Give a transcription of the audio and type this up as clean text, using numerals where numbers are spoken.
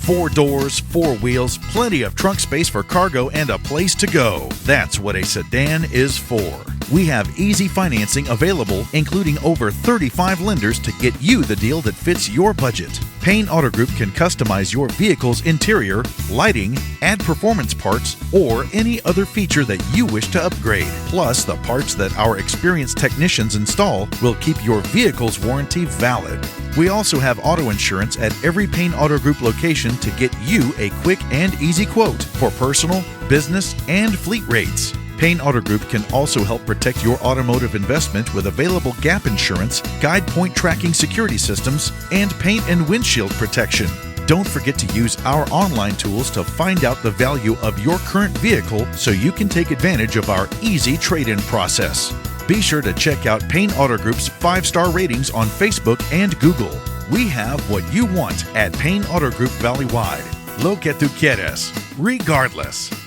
4 doors, 4 wheels, plenty of trunk space for cargo, and a place to go. That's what a sedan is for. We have easy financing available, including over 35 lenders to get you the deal that fits your budget. Payne Auto Group can customize your vehicle's interior, lighting, add performance parts, or any other feature that you wish to upgrade. Plus, the parts that our experienced technicians install will keep your vehicle's warranty valid. We also have auto insurance at every Payne Auto Group location to get you a quick and easy quote for personal, business, and fleet rates. Payne Auto Group can also help protect your automotive investment with available gap insurance, guide point tracking security systems, and paint and windshield protection. Don't forget to use our online tools to find out the value of your current vehicle so you can take advantage of our easy trade-in process. Be sure to check out Payne Auto Group's 5-star ratings on Facebook and Google. We have what you want at Payne Auto Group Valley-wide. Lo que tú quieres, regardless.